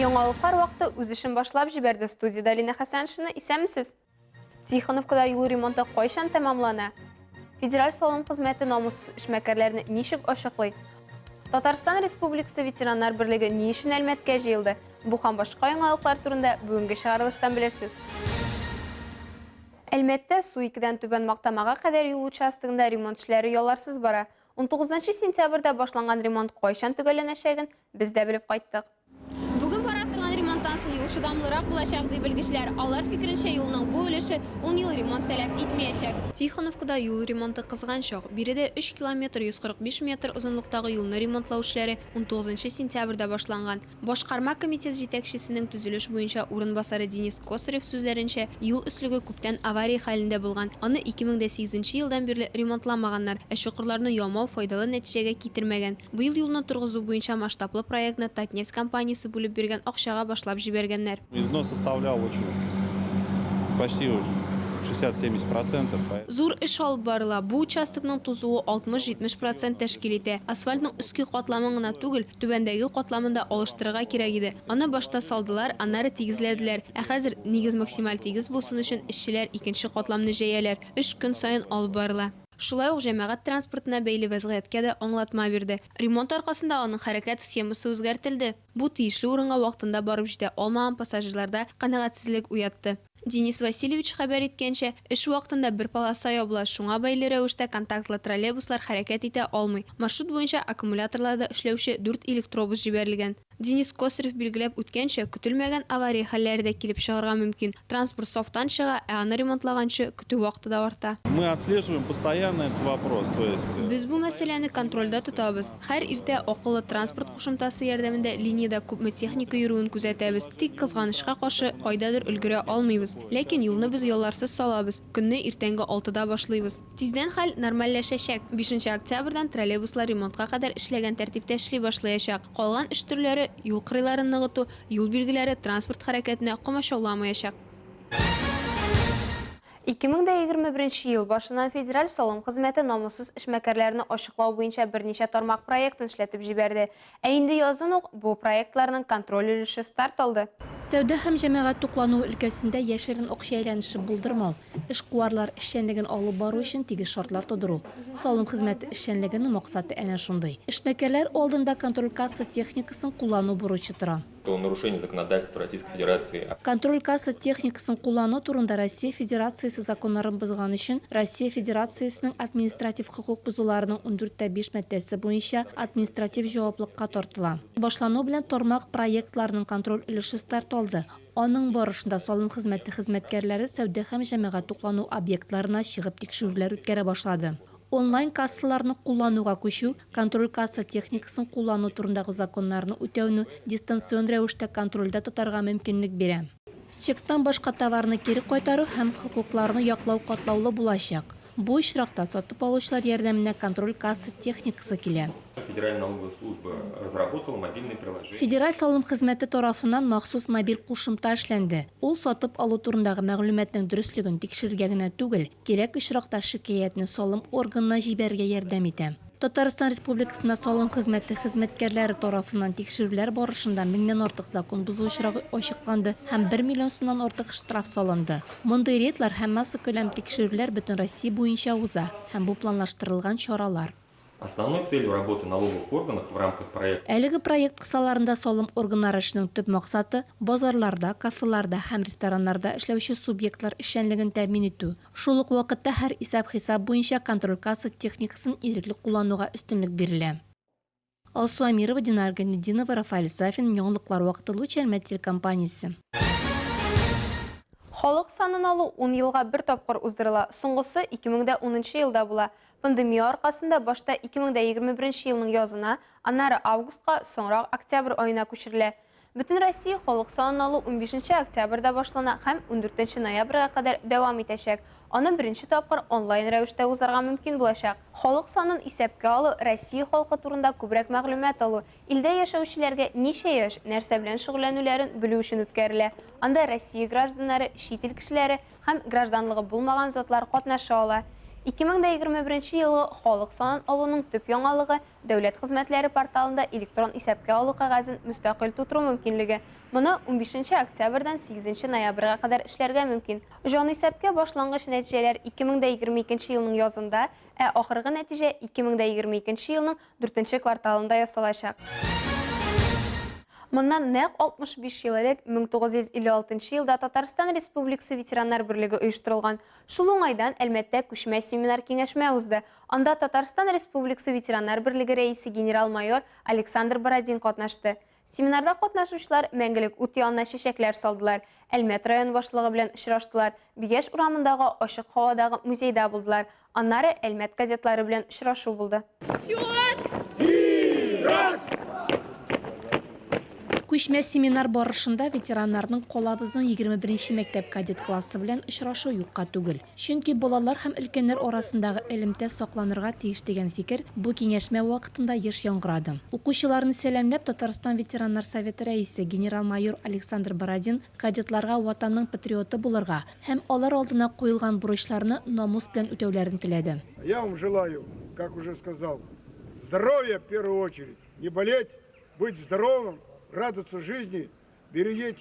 Яңалыклар вакыты үз эшен башлап җибәрде. Студияда Лина Хәсәншина, исәнмесез? Тихоновкада юл ремонты кайчан тәмамлана? Федераль салым хезмәте намуссыз эшмәкәрләрне ничек ачыклый? Татарстан Республикасы ветераннар берлеге ни өчен Әлмәткә җыелды? Бу һәм башка яңалыклар турында бүгенге чыгарылыштан белерсез. Әлмәттә су 2-дән түбән Мактамага кадәр юл участогында ремонт эшләре ялларсыз бара. 19 сентябрьдә башланган ремонт кайчан төгәлләнәчәген без дә белеп кайттык. Бүген бара торган ремонттан соң юл чыдамлырак булачак ди белгечләр. Алар фикеренчә, юлның бу өлеше 10 ел ремонт таләп итмәячәк. Тихоновкада юл ремонты кызган чак. Биредә 3 км 145 метр озынлыктагы юлны ремонтлау эшләре 19 сентябрьдә башланган. Башкарма комитет җитәкчесенең төзелеш буенча урынбасары Денис Косарев сүзләренчә, юл өслеге күптән авария хәлендә булган. Аны 2008 елдан бирле ремонтламаганнар. Чокырларны ямау файдалы нәтиҗәгә китермәгән. Быел юлны тургызу буенча масштаблы проектны Татнефть компаниясе бүлеп биргән акчага башлап җибәргәннәр. Износ составлял почти уж 60-70%. Зур эш алып барыла. Бу участокның тузуы 60-70% тәшкил итә. Асфальтның өске катламын гына түгел, түбәндәге катламын да алыштырырга кирәк иде. Аны башта салдылар, аннары тигезләделәр. Ә хәзер нигез максималь тигез булсын өчен эшчеләр икенче катламны җәяләр. 3 көн саен алып барыла. Шулай ук җәмәгать транспортына бәйле вәзгыятькә дә аңлатма бирде. Ремонт аркасында аның хәрәкәт схемасы үзгәртелде. Бу тиешле урынга вакытында барып җитә алмаган пассажирларда канәгатьсезлек уятты. Денис Васильевич хәбәр иткәнчә, эш вакытында бер полоса ябыла, шуңа бәйле рәвештә контактлы троллейбуслар хәрәкәт итә алмый. Маршрут буенча аккумуляторларда эшләүче 4 электробус җибәрелгән. Денис Косарев билгеләп үткәнчә, көтелмәгән авария хәлләре дә килеп чыгарга мөмкин. Транспорт софтан чыга, ә аны ремонтлаганчы көтү вакыты да арта. Мы отслеживаем постоянно этот вопрос, то есть Без бу мәсьәләне контрольдә тотабыз. Һәр иртә акыллы транспорт кушымтасы ярдәмендә линиядә күпме техника йөрүен күзәтәбез. Тик кызганычка каршы кайдадыр өлгерә алмыйбыз. Ләкин юлны без ялларсыз салабыз. Көнне иртәнге 6-да башлыйбыз. Тиздән хәл нормальләшәчәк. 5 октябрьдән троллейбуслар ремонтка кадәр эшләгән тәртиптә эшли башлаячак. Калган эш төрләре юл кырыйларын ныгыту, юл билгеләре транспорт хәрәкәтенә комачауламаячак. 2021 ел башыннан федераль салым хезмәте намуссыз эшмәкәрләрне ачыклау буенча берничә тармак проектын эшләтеп җибәрде. Ә инде язын ук бу проектларның контроль өлеше старт алды. Сәүдә һәм җәмәгать туклануы өлкәсендә яшерен акча әйләнеше булдырмау, эшкуарлар эшчәнлеген алып бару өчен тигез шартлар тудыру. Салым хезмәте эшчәнлегенең максаты әнә шундый. Эшмәкәрләр алдында контроль касса техникасын куллану бурычы тора. Нарушение законодательства Российской Федерации. Контроль касса техникасын куллану турында Россия Федерациясы законнарын бозган өчен Россия Федерациясының административ хукук бозуларының 14.5 маддәсе буенча административ җаваплылыкка тартыла. Башлану белән тармак проектларның контроль өлеше старт алды. Аның барышында салым хезмәте хезмәткәрләре сәүдә һәм җәмәгать туклану объектларына чыгып тикшерүләр үткәрә башлады. Онлайн кассаларны куллануга күчү, контроль касса техникасын куллану турындагы законнарны үтәүне дистанцион рәвештә контрольдә тотарга мөмкинлек бирә. Чектан башка товарны кире кайтару һәм хокукларны яклау катлаулы булачак. Бу очракта сатып алучылар ярдәменә контроль касса техникасы килә. Федеральная налоговая служба разработала мобильное приложение. Федераль салым хезмәте тарафыннан махсус мобиль кушымта эшләнде. Ул сатып алу турындагы мәгълүматның дөрестлеген тикшергә генә түгел, кирәк очракта шикаятне салым органына җибәргә ярдәм итә. Татарстан Республикасында салым хезмәте хезмәткәрләре тарафыннан тикшерүләр барышында 1000-нән артык закон бозу очрагы ачыкланды һәм 1 миллион сумнан артык штраф салынды. Мондый рейдлар һәммәсе күләм тикшерүләр бөтен Россия буенча уза һәм бу планлаштырылган чаралар. Основной целью работы налоговых органов в рамках проекта Әлеге проект кысаларында салым органнары эшенең төп максаты базарларда, кафеларда һәм рестораннарда эшләүче субъектлар эшчәнлеген тәэмин итү. Шул ук вакытта һәр исәп-хисап буенча контроль касса техникасын ирекле куллануга өстенлек бирелә. Алсу Амирова, Динар Гайнетдинова, Рафаэль Сафин, Яңалыклар вакыты Луч Әлмәт телекомпаниясе. Халык санын алу 10 елга бер тапкыр уздырыла. Соңгысы 2010 елда була. Пандемия аркасында башта 2021 елның язына, аннары августка, соңрак октябрь айына күчерелә. Бөтен Россия халык санын алу 15 октябрьдә башлана һәм 14 ноябрьгә кадәр дәвам итәчәк. Аны беренче тапкыр онлайн рәвештә узарга мөмкин булачак. Халык санын исәпкә алу, Россия халкы турында күбрәк мәгълүмат алу, илдә яшәүчеләргә ничә яшь, нәрсә белән шөгыльләнүләрен белү өчен үткәрелә. Анда Россия гражданнары, чит ил кешеләре һәм гражданлыгы булмаган затлар катнаша ала. 2021 елы халык санын алуның төп яңалыгы дәүләт хезмәтләре порталында электрон исәпкә алу кәгазен мөстәкыйль тутыру мөмкинлеге. Моны 15 октябрьдан 8 ноябрьгә кадәр эшләргә мөмкин. Җан исәпкә башлангыч нәтиҗәләр 2022 елның язында, ә ахыргы нәтиҗә 2022 елның 4 кварталында ясалачак. Моннан нәкъ 65 ел элек 1956 елда Татарстан Республикасы ветераннар берлеге оештырылган. Шул уңайдан Әлмәттә күчмә семинар киңәшмә узды. Анда Татарстан Республикасы ветераннар берлеге рәисе генерал-майор Александр Бородин катнашты. Семинарда катнашучылар мәңгелек ут янына чәчәкләр салдылар. Әлмәт район башлыгы белән очраштылар. Бигәш урамындагы ачык һавадагы музейда булдылар. Аннары Әлмәт газетлары белән очрашу булды. Күчмә семинар барышында ветераннарның колабызның 21 мәктәп кадет классы белән очрашу юкка түгел. Чөнки балалар һәм өлкәннәр арасындагы элемтә сакланырга тиеш дигән фикер бу киңәшмә вакытында еш яңгырады. Укучыларны сәламләп Татарстан ветераннар советы рәисе генерал-майор Александр Бородин кадетларга ватанның патриоты булырга һәм алар алдына куелган бурычларны намус белән үтәүләрен теләде. Я вам желаю, как уже сказал, здоровья в первую очередь, не болеть, быть здоровым, радоваться жизни, беречь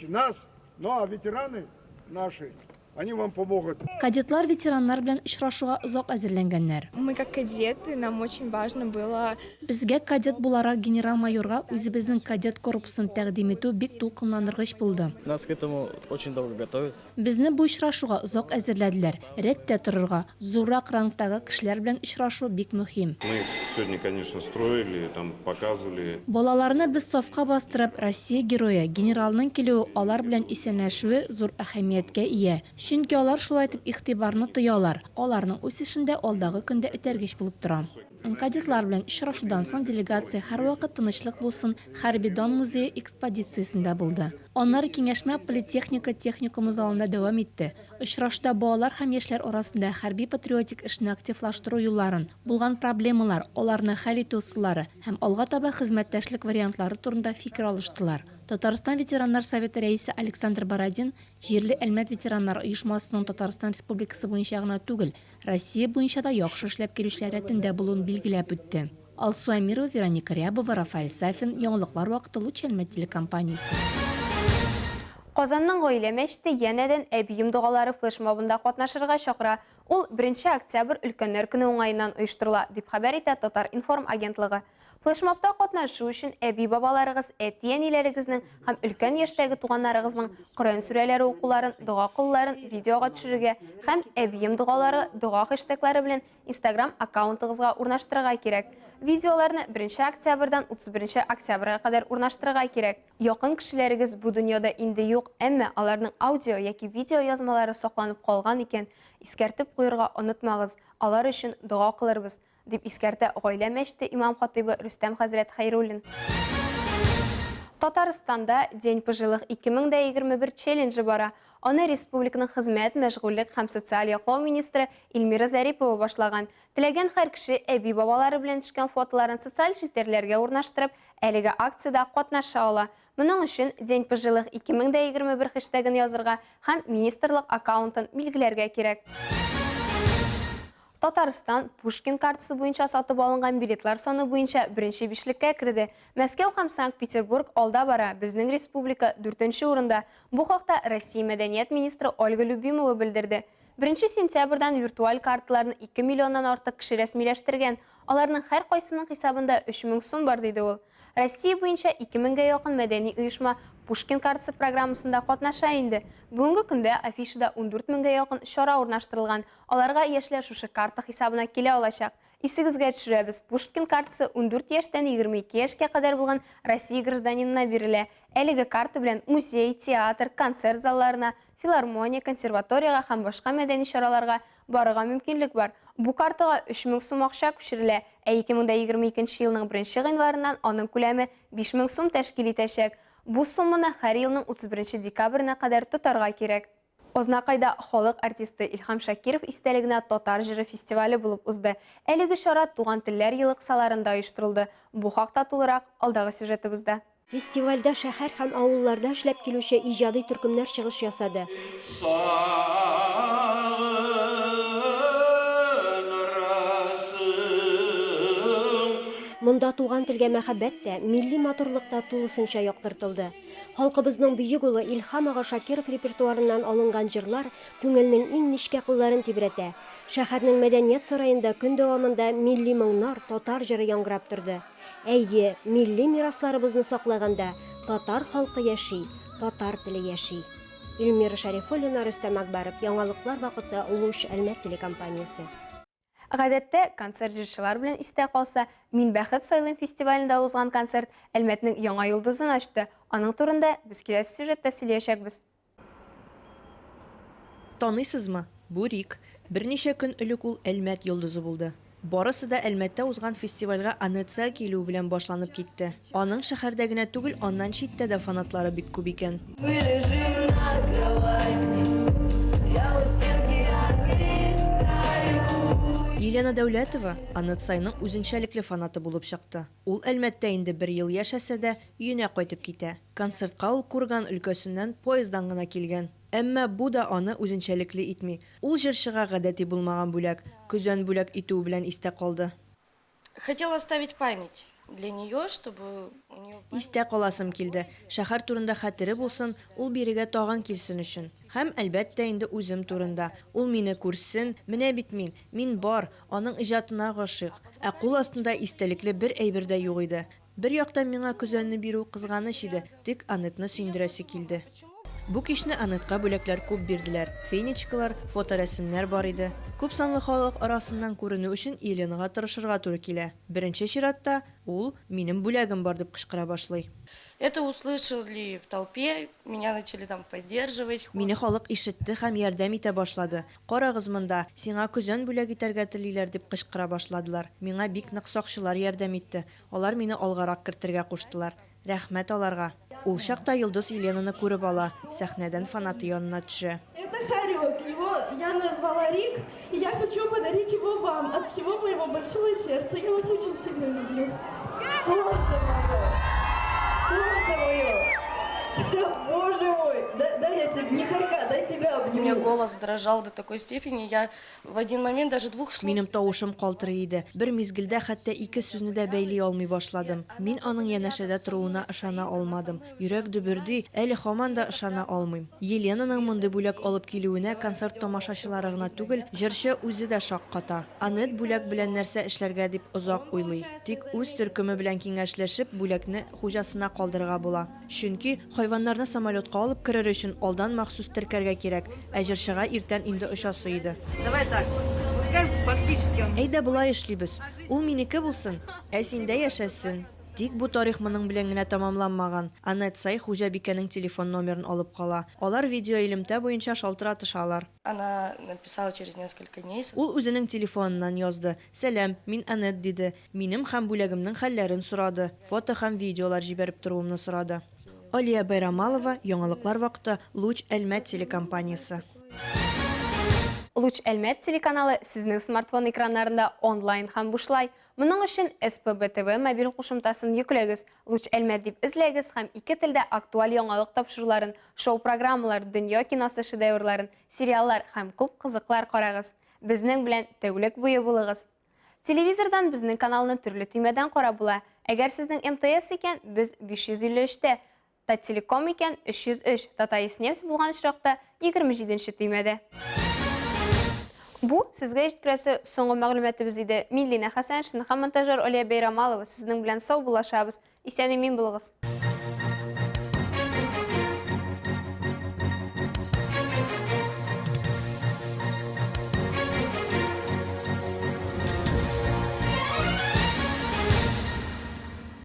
нас, ну а ветераны наши, они вам помогут. Кадетлар ветераннар белән очрашуга озак әзерләнгәннәр. Мы как кадеты, нам очень важно было... Безгә кадет буларак генерал-майорга үзебезнең кадет корпусын тәкъдим итү бик тулкынландыргыч булды. Нас к этому очень долго готовят. Безне бу очрашуга озак әзерләделәр. Рәттә торырга, зуррак рангтагы кешеләр белән очрашу бик мөһим. Мы их сегодня, конечно, строили, там показывали. Балаларны без сафка бастырып, Россия герое генералның килүе алар белән исәнләшүе зур әһәмияткә ия. Чөнки алар шулай итеп игътибарны тоялар. Аларның үсешендә алдагы көндә этәргеч булып тора. Кадетлар белән очрашудан соң делегация һәрвакыт тынычлык булсын Хәрби дан музее экспозициясендә булды. Аннары киңәшмә политехника техникумы залында дәвам итте. Очрашуда балалар һәм яшьләр арасында хәрби патриотик эшне активлаштыру юлларын, булган проблемалар, аларны хәл итү ысуллары һәм алга таба хезмәттәшлек вариантлары турында фикер алыштылар. Татарстан ветераннар советы рәисе Александр Бородин җирле Әлмәт ветераннар оешмасының Татарстан Республикасы буенча гына түгел, Россия буенча да яхшы эшләп килүчеләр рәтендә булуын билгеләп үтте. Алсу Амирова, Вероника Рябова, Рафаэль Сафин, Яңалыклар вакыты Луч Әлмәт телекомпаниясе. Казанның гаилә мәчете янәдән әбием дугалары флешмобында катнашырга чакыра. Ул 1 октябрь өлкәннәр көне уңаеннан оештырыла, дип хәбәр итә Татар информ агентлыгы. Флешмобта катнашу өчен әби бабаларыгыз, әти-әниләрегезнең һәм өлкән яшьтәге туганнарыгызның Коръән сүрәләре укуларын, дуга кылларын видеога төшерергә һәм әбием дугалары, дуга хэштеглары белән Instagram аккаунтыгызга урнаштырырга кирәк. Видеоларны 1 октябрьдан 31 октябрьгә кадәр урнаштырырга кирәк. Якын кешеләрегез бу дөньяда инде юк, әмма аларның аудио яки видео язмалары сакланып калган икән, искәртеп куярга онытмагыз. Алар өчен дуга кылырбыз, дип искәртә гаилә мәчете имам-хатибы Рөстәм хәзрәт Хәйруллин. Татарстанда День пожилых 2021 челленджи бара. Аны республиканың хезмәт, мәшгульлек һәм социаль яклау министры Илмира Зарипова башлаган. Теләгән һәр кеше әби бабалары белән төшкән фотоларын социаль челтәрләргә урнаштырып, әлеге акциядә катнаша ала. Моның өчен День пожилых 2021 хэштегын язырга һәм министрлык аккаунтын билгеләргә кирәк. Татарстан Пушкин картасы буенча сатып алынган билетлар саны буенча 1-нче бишлеккә керде. Мәскәү һәм Санкт-Петербург алда бара, безнең республика 4-нче урында. Бу хакта Россия мәдәният министры Ольга Любимова белдерде. 1 сентябрьдән виртуаль карталарны 2 миллионнан артык кеше рәсмиләштергән. Аларның һәр кайсының хисабында 3000 сум бар диде ул. Россия буенча 2000-гә якын мәдәни оешма Пушкин картасы программасында катнаша инде. Бүгенге көндә афишада 14000-гә якын чара урнаштырылган. Аларга яшьләр шушы карта хисабына килә алачак. Исегезгә төшерәбез, Пушкин картасы 14 яшьтән 22 яшькә кадәр булган Россия гражданинына бирелә. Әлеге карта белән музей, театр, концерт залларына, филармония, консерваторияга һәм башка мәдәни чараларга барырга мөмкинлек бар. Бу картага 3000 сум акча күчерелә, ә 2022 елның 1 гыйнварыннан аның күләме 5000 сум тәшкил итәчәк. Бу сумманы һәр елның 31 декабренә кадәр тотарга кирәк. Ознакайда халык артисты Илһам Шакиров истәлегенә Татар җыры фестивале булып узды. Әлеге чара Туган телләр елы кысаларында оештырылды. Бу хакта тулырак алдагы сюжетыбызда. Фестивальдә шәһәр һәм авылларда эшләп килүче иҗади төркемнәр чыгыш ясады. Монда туган телгә мәхәббәт тә, милли матурлыкта тулысынча яктыртылды. Халкыбызның бөек улы Илһам ага Шакиров репертуарыннан алынган җырлар күңелнең иң нечкә кылларын тибрәтә. Шәһәрнең мәдәният сараенда көн дәвамында милли моңнар, татар җыры яңгырап торды. Әйе, милли мирасларыбызны саклаганда татар халкы яши, татар теле яши. Илмира Шәрифуллина, Рөстәм Акбаров, яңалыклар вакыты, Луч Әлмәт телекомпаниясе. Гадәттә, концерт җырчылар белән истә калса, Мин бәхет сайлыйм фестивалендә узган концерт Әлмәтнең яңа йолдызын ачты. Аның турында без киләсе сюжетта сөйләячәкбез. Таныйсызмы? Бу Рик. Берничә көн элек ул Әлмәт йолдызы булды. Барысы да Әлмәттә узган фестивальгә Анетса килү белән башланып китте. Аның шәһәрдә генә түгел, аннан читтә дә фанатлары бик күп икән. Елена Дәүләтова Анетсайның үзенчәлекле фанаты булып чыкты. Ул Әлмәттә инде 1 ел яшәсә дә, өенә кайтып китә. Концертка ул Курган өлкәсеннән поездан гына килгән. Әмма бу да аны үзенчәлекле итми. Ул җырчыга гадәти булмаган бүләк, көзән бүләк итү белән истә калды. Хотела оставить память для нее, чтобы у нее... Истә каласым килде. Шәһәр турында хәтере булсын, ул бирегә тагын килсен өчен. Һәм әлбәттә инде үзем турында. Ул мине күрсен, менә бит мин бар, аның иҗатына гашыйк. Ә кул астында истәлекле бер әйбер дә юк иде. Бер яктан миңа көзәнне бирү кызганыч иде, тик Анетны сөендерәсе килде. Бу кичне Анетка бүләкләр күп бирделәр. Фейничкалар, фоторәсемнәр бар иде. Күп санлы халык арасыннан күренү өчен Еленага тырышырга туры килә. Беренче чиратта ул минем бүләгем бар дип кычкыра башлый. Это услышали в толпе, меня начали там поддерживать. Мине халык ишетте һәм ярдәм итә башлады. Карагыз монда, сиңа көзән бүләк итәргә телиләр дип кычкыра башладылар. Миңа бик нык сакчылар ярдәм итте. Алар мине алгарак кертергә куштылар. Рәхмәт аларга. Ул чакта Йолдыз Еленаны күреп ала, сәхнәдән фанаты янына төшә. Это Харек, его я назвала Рик, и я хочу подарить его вам от всего моего большого сердца. Я вас очень сильно люблю. Солнце мое! Солнце мое! Боже мой! Дай я тебе, не Харька, дай тебя обниму. У меня голос дрожал до такой степени, я в один момент даже 2 слов... Минем тавышым калтырый иде. Бер мизгелдә хәтта 2 сүзне дә бәйли алмый башладым. Мин аның янәшәдә торуына ышана алмадым. Йөрәк дөберди, әле һаман да ышана алмыйм. Еленаның мондый бүләк алып килүенә концерт тамашачылары гына түгел, җырчы үзе дә шакката. Анет бүләк белән нәрсә эшләргә дип озак уйлый. Тик үз төркеме белән киңәшләшеп, бүләкне хуҗасына калдырырга була. Чөнки хайваннарны самолетка алып керер өчен алдан махсус теркәргә кирәк. Ә җырчыга иртән инде очасы иде. Давай так, пускай фактически он... Әйдә булай эшлибез. Ул минеке булсын, ә синдә яшәсен. Тик бу тарих моның белән генә тамамланмаган. Анетсай хуҗабикәнең телефон номерын алып кала. Алар видео элемтә буенча шалтыратышалар. Она написала через несколько дней. Ул үзенең телефоныннан язды. Сәлам, мин Анет диде. Минем һәм бүләгемнең хәлләрен сорады. Фото һәм видеолар җибәреп торуымны сорады. Алия Байрамалова, яңалыклар вакыты, Луч Әлмәт телекомпаниясе. Луч Әлмәт телеканалы сезнең смартфон экраннарында онлайн һәм бушлай. Моның өчен SPB TV мобиль кушымтасын йөкләгез. Луч Әлмәт дип эзләгез һәм 2 телдә актуаль яңалык тапшыруларын, шоу-программалар, дөнья киносы шедеврларын, сериаллар һәм күп кызыклар карагыз. Безнең белән тәүлек буе булыгыз. Телевизордан безнең каналны төрле төймәдән карап була. Әгәр сезнең МТС икән, без 553-тә, Тателеком икән 303, Татаиснефть булган очракта 27-нче төймәдә. Бу сезгә җиткерәсе соңгы мәгълүматыбыз иде. Мин Лина Хәсәншин һәм монтажер Алия Байрамалова сезнең белән сау булашабыз. Исән-имин булыгыз.